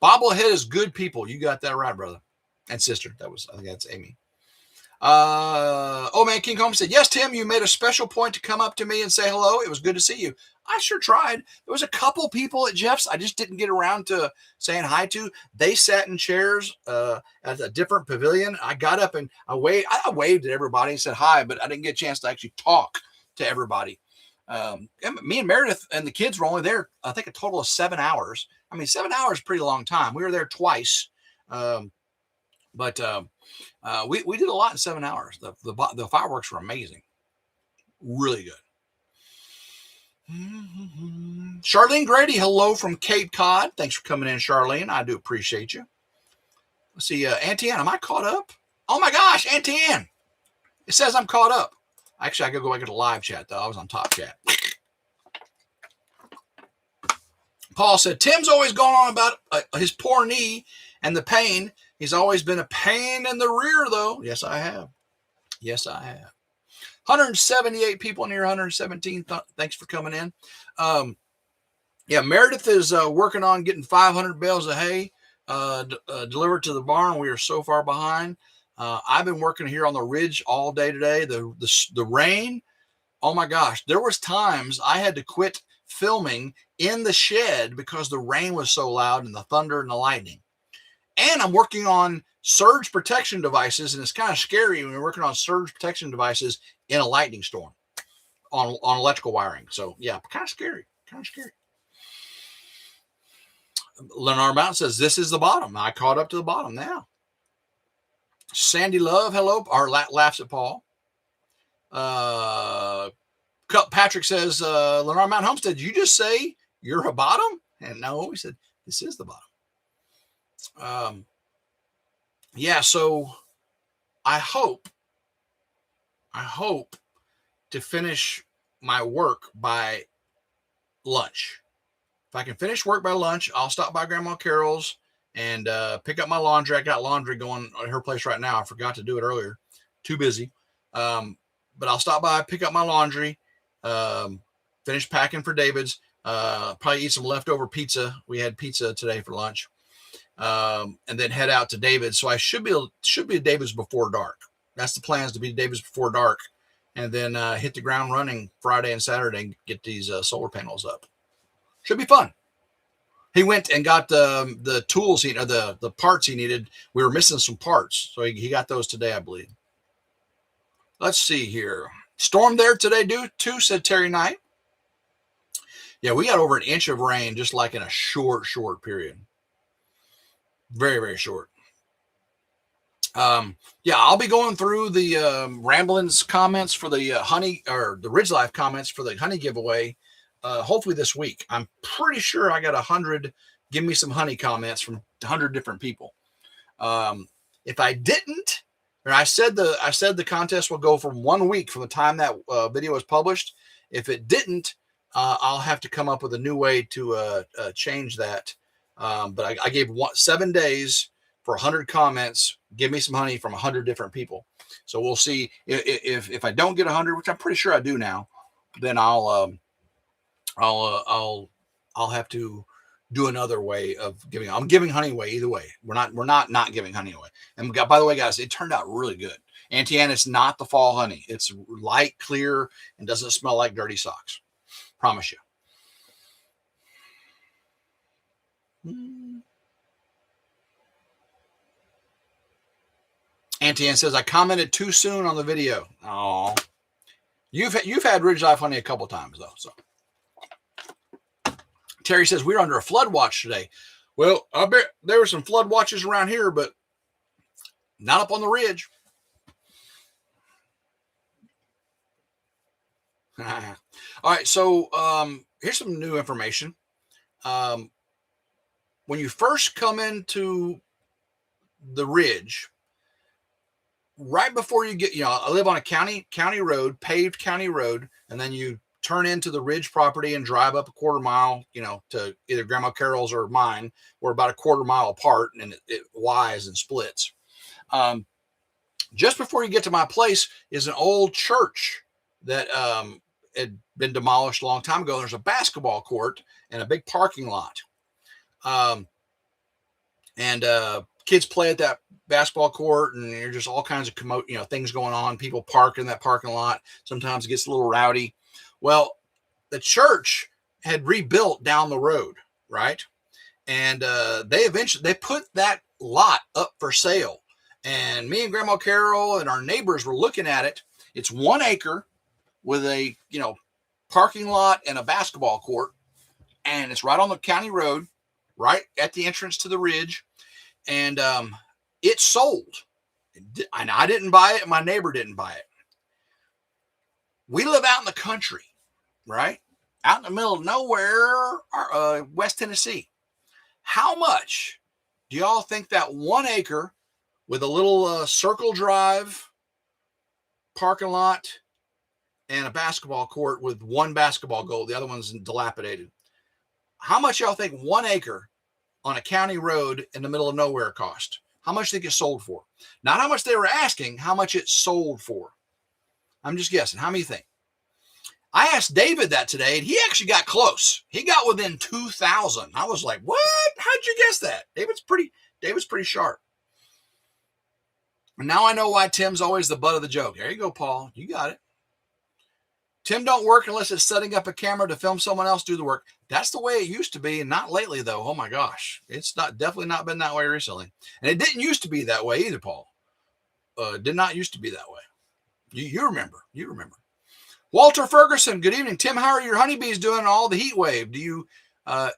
Bobblehead is good people. You got that right, brother and sister. I think that's Amy. Oh man, King Holmes said, yes, Tim, you made a special point to come up to me and say hello. It was good to see you. I sure tried. There was a couple people at Jeff's I just didn't get around to saying hi to. They sat in chairs at a different pavilion. I got up and I waved at everybody and said hi, but I didn't get a chance to actually talk to everybody. And me and Meredith and the kids were only there, I think, a total of 7 hours. I mean, 7 hours is a pretty long time. We were there twice. But we did a lot in 7 hours. The fireworks were amazing. Really good. Charlene Grady, hello from Cape Cod. Thanks for coming in, Charlene. I do appreciate you. Let's see, Auntie Ann, am I caught up? Oh my gosh, Auntie Ann. It says I'm caught up. Actually, I gotta go back to the live chat though. I was on top chat. Paul said, Tim's always going on about his poor knee and the pain. He's always been a pain in the rear though. Yes, I have. Yes, I have. 178 people in here, 117. Thanks for coming in. Yeah, Meredith is working on getting 500 bales of hay delivered to the barn. We are so far behind. I've been working here on the ridge all day today. The rain, oh my gosh, there was times I had to quit filming in the shed because the rain was so loud and the thunder and the lightning. And I'm working on surge protection devices, and it's kind of scary when you're working on surge protection devices in a lightning storm on electrical wiring. So yeah, kind of scary. Lennar Mountain says, this is the bottom. I caught up to the bottom now. Sandy Love, hello, or laughs at Paul. Patrick says, Lennar Mountain Homestead, did you just say you're a bottom? And no, he said, this is the bottom. Yeah, so I hope to finish my work by lunch. If I can finish work by lunch, I'll stop by Grandma Carol's and pick up my laundry. I got laundry going at her place right now. I forgot to do it earlier. Too busy. But I'll stop by, pick up my laundry, finish packing for David's, probably eat some leftover pizza. We had pizza today for lunch. And then head out to David's. So I should be at David's before dark. That's the plan, is to be at David's before dark, and then hit the ground running Friday and Saturday and get these solar panels up. Should be fun. He went and got the tools the parts he needed. We were missing some parts, so he got those today, I believe. Let's see here. Storm there today too, said Terry Knight. Yeah, we got over an inch of rain just like in a short period. Very, very short. Yeah, I'll be going through the Ramblings comments for the honey, or the RidgeLife comments for the honey giveaway. Hopefully this week. I'm pretty sure I got 100 give me some honey comments from 100 different people. If I didn't, or I said the contest will go from 1 week from the time that video was published. If it didn't, I'll have to come up with a new way to change that. But I gave 7 days for 100 comments. Give me some honey from 100 different people. So we'll see if I don't get 100, which I'm pretty sure I do now. Then I'll have to do another way of giving. I'm giving honey away either way. We're not giving honey away. And by the way, guys, it turned out really good. Auntie Ann, it's not the fall honey. It's light, clear, and doesn't smell like dirty socks. Promise you. Auntie Ann says, I commented too soon on the video. Oh, you've had RidgeLife honey a couple times though. So Terry says, we're under a flood watch today. Well, I bet there were some flood watches around here, but not up on the ridge. All right, so here's some new information. When you first come into the ridge, right before you get, I live on a county road, paved county road, and then you turn into the ridge property and drive up a quarter mile, to either Grandma Carol's or mine. We're about a quarter mile apart, and it Y's and splits. Just before you get to my place is an old church that had been demolished a long time ago. There's a basketball court and a big parking lot. And kids play at that basketball court, and there's just all kinds of things going on. People park in that parking lot. Sometimes it gets a little rowdy. Well, the church had rebuilt down the road, right? And they put that lot up for sale. And me and Grandma Carol and our neighbors were looking at it. It's 1 acre with a parking lot and a basketball court, and it's right on the county road, right at the entrance to the ridge. And it sold. And I didn't buy it. My neighbor didn't buy it. We live out in the country, right? Out in the middle of nowhere, West Tennessee. How much do y'all think that 1 acre with a little circle drive, parking lot, and a basketball court with one basketball goal, the other one's dilapidated? How much y'all think 1 acre on a county road in the middle of nowhere cost? How much do you think it sold for? Not how much they were asking, how much it sold for. I'm just guessing. How many think? I asked David that today, and he actually got close. He got within 2,000. I was like, what? How'd you guess that? David's pretty sharp. And now I know why Tim's always the butt of the joke. There you go, Paul. You got it. Tim don't work unless it's setting up a camera to film someone else do the work. That's the way it used to be, and not lately, though. Oh, my gosh. It's definitely not been that way recently. And it didn't used to be that way either, Paul. Did not used to be that way. You remember. You remember. Walter Ferguson, good evening. Tim, how are your honeybees doing in all the heat wave? Do you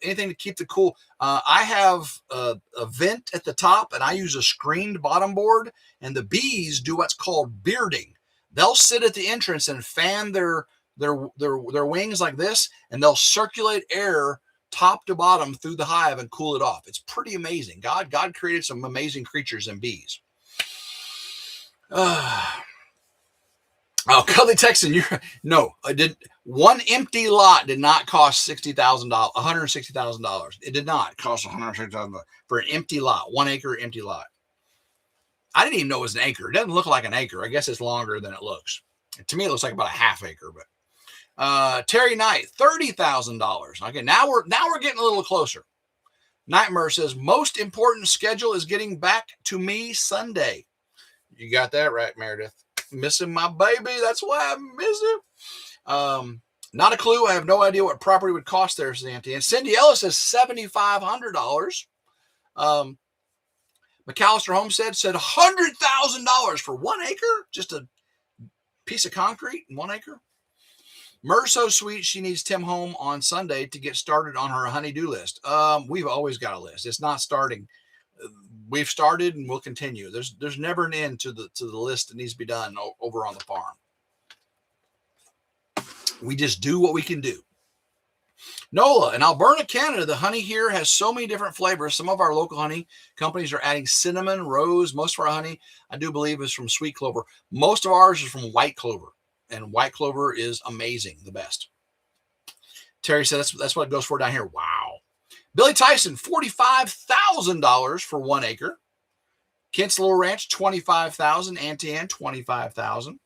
anything to keep the cool? I have a vent at the top, and I use a screened bottom board, and the bees do what's called bearding. They'll sit at the entrance and fan their wings like this, and they'll circulate air top to bottom through the hive and cool it off. It's pretty amazing. God created some amazing creatures in bees. Kelly Texan, no, I did. One empty lot did not cost $60,000, $160,000. It did not cost $160,000 for an empty lot, 1 acre empty lot. I didn't even know it was an acre. It doesn't look like an acre. I guess it's longer than it looks. To me, it looks like about a half acre. But Terry Knight, $30,000. Okay, now we're getting a little closer. Nightmare says most important schedule is getting back to me Sunday. You got that right, Meredith. Missing my baby. That's why I miss him. Not a clue. I have no idea what property would cost there, Santy. And Cindy Ellis says $7,500. McAllister Homestead said $100,000 for 1 acre, just a piece of concrete in 1 acre. Mer's so sweet she needs Tim home on Sunday to get started on her honey-do list. We've always got a list. It's not starting. We've started and we'll continue. There's never an end to the list that needs to be done over on the farm. We just do what we can do. Nola, in Alberta, Canada, the honey here has so many different flavors. Some of our local honey companies are adding cinnamon, rose. Most of our honey, I do believe, is from sweet clover. Most of ours is from white clover, and white clover is amazing, the best. Terry said that's what it goes for down here. Wow. Billy Tyson, $45,000 for 1 acre. Kent's Little Ranch, $25,000. Auntie Ann, $25,000.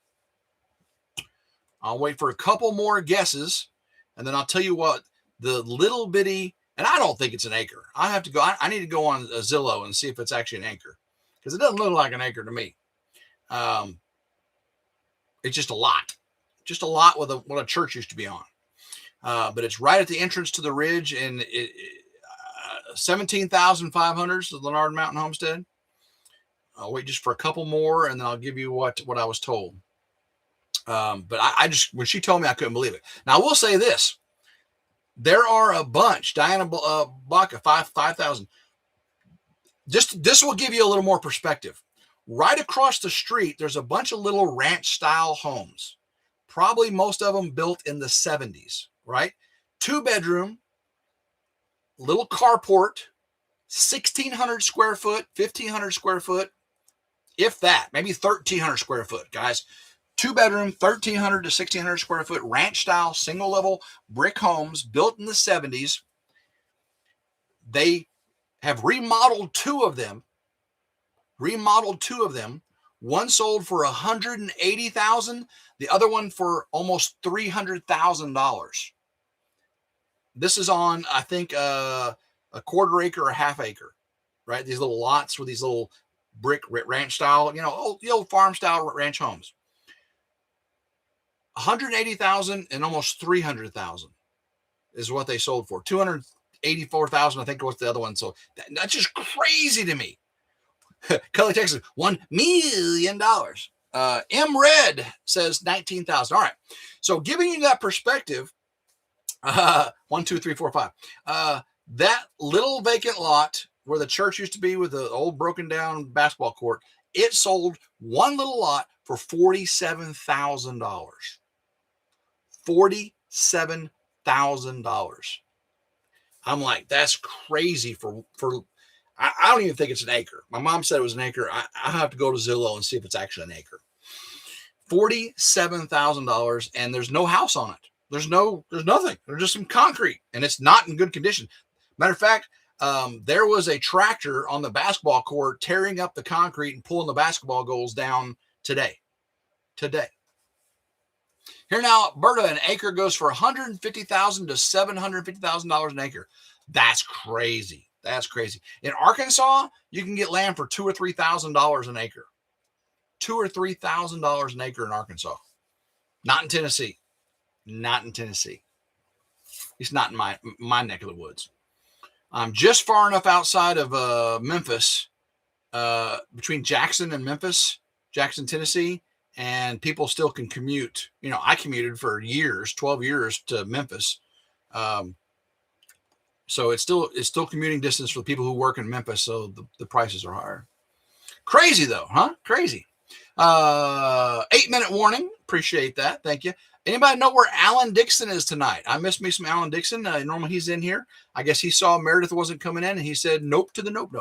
I'll wait for a couple more guesses, and then I'll tell you what the little bitty, and I don't think it's an acre. I have to go. I need to go on Zillow and see if it's actually an acre, because it doesn't look like an acre to me. It's just a lot with what a church used to be on. But it's right at the entrance to the ridge, and 17,500 is the Leonard Mountain Homestead. I'll wait just for a couple more, and then I'll give you what I was told. But I just, when she told me, I couldn't believe it. Now, I will say this. There are a bunch. Diana Baca, 5,000. this will give you a little more perspective. Right across the street, there's a bunch of little ranch-style homes. Probably most of them built in the 70s, right? 2-bedroom, little carport, 1,600 square foot, 1,500 square foot, if that, maybe 1,300 square foot, guys. 2-bedroom, 1,300 to 1,600 square foot, ranch-style, single-level brick homes built in the 70s. They have remodeled two of them. One sold for $180,000, the other one for almost $300,000. This is on, I think, a quarter acre or a half acre, right? These little lots with these little brick ranch style, the old farm style ranch homes. 180,000 and almost 300,000 is what they sold for. 284,000, I think, was the other one. So that's just crazy to me. Kelly, Texas, $1 million. M Red says 19,000. All right. So giving you that perspective, 1, 2, 3, 4, 5. That little vacant lot where the church used to be with the old broken down basketball court, it sold one little lot for $47,000. $47,000. I'm like, that's crazy for I don't even think it's an acre. My mom said it was an acre. I have to go to Zillow and see if it's actually an acre. $47,000, and there's no house on it. There's nothing. There's just some concrete, and it's not in good condition. Matter of fact, there was a tractor on the basketball court tearing up the concrete and pulling the basketball goals down today. Here now, Alberta, an acre goes for $150,000 to $750,000 an acre. That's crazy. That's crazy. In Arkansas, you can get land for $2,000 or $3,000 an acre. $2,000 or $3,000 an acre in Arkansas. Not in Tennessee. It's not in my neck of the woods. I'm just far enough outside of Memphis, between Jackson and Memphis, Jackson, Tennessee, and people still can commute. I commuted for years, 12 years to Memphis. So it's still commuting distance for the people who work in Memphis. So the prices are higher. Crazy though, huh? Crazy. 8-minute warning. Appreciate that. Thank you. Anybody know where Alan Dixon is tonight? I miss me some Alan Dixon. Normally he's in here. I guess he saw Meredith wasn't coming in and he said nope to the nope.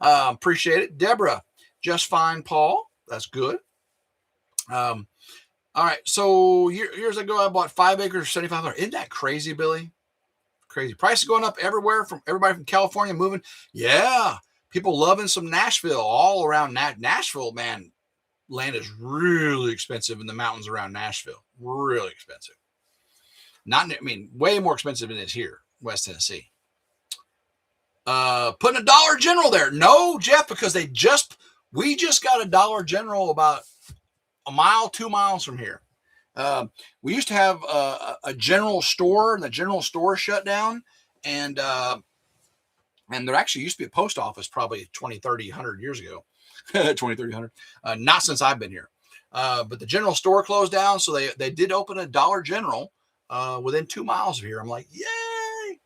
Appreciate it. Deborah, just fine, Paul. That's good. All right. So years ago, I bought 5 acres for $7,500. Isn't that crazy, Billy? Crazy. Prices going up everywhere, from everybody from California moving. Yeah. People loving some Nashville, all around Nashville, man. Land is really expensive in the mountains around Nashville. Really expensive. Way more expensive than it is here, West Tennessee. Putting a Dollar General there. No, Jeff, because we just got a Dollar General about 2 miles from here. We used to have a general store, and the general store shut down, and there actually used to be a post office probably 20, 30, 100 years ago. 20, 30, 100. Not since I've been here. But the general store closed down, so they did open a Dollar General within 2 miles of here. I'm like, yay!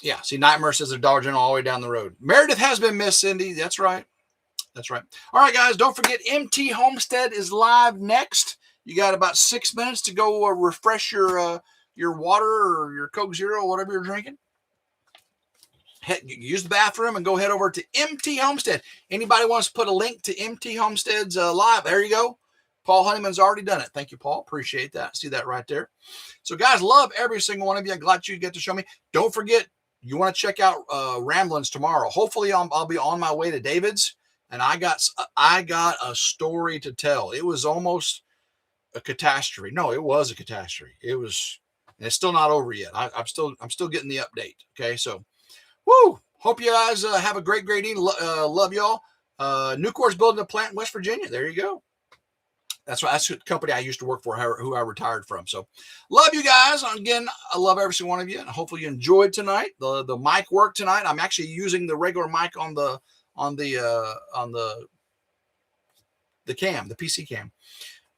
Yeah, see, Nightmare says there's a Dollar General all the way down the road. Meredith has been missed, Cindy. That's right. All right, guys, don't forget MT Homestead is live next. You got about 6 minutes to go refresh your water or your Coke Zero or whatever you're drinking. Use the bathroom and go head over to MT Homestead. Anybody wants to put a link to MT Homestead's live? There you go. Paul Honeyman's already done it. Thank you, Paul. Appreciate that. See that right there. So, guys, love every single one of you. I'm glad you get to show me. Don't forget, you want to check out Ramblings tomorrow. Hopefully, I'll be on my way to David's, and I got a story to tell. It was almost a catastrophe. No, it was a catastrophe. And it's still not over yet. I'm still getting the update. Okay, so. Woo! Hope you guys have a great evening. Love y'all. Nucor's building a plant in West Virginia. There you go. That's the company I used to work for, who I retired from. So, love you guys. Again, I love every single one of you. And hopefully you enjoyed tonight. The mic worked tonight. I'm actually using the regular mic on the cam, the PC cam.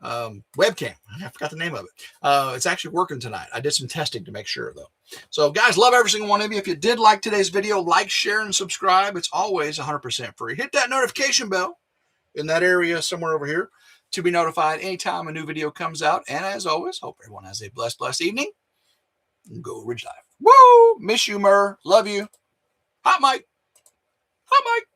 webcam. I forgot the name of it. It's actually working tonight. I did some testing to make sure, though. So, guys, love every single one of you. If you did like today's video, like, share, and subscribe. It's always 100% free. Hit that notification bell in that area somewhere over here to be notified anytime a new video comes out. And as always, hope everyone has a blessed evening. Go Ridge Life. Woo! Miss you, Murr. Love you. Hot Mike. Hot Mike.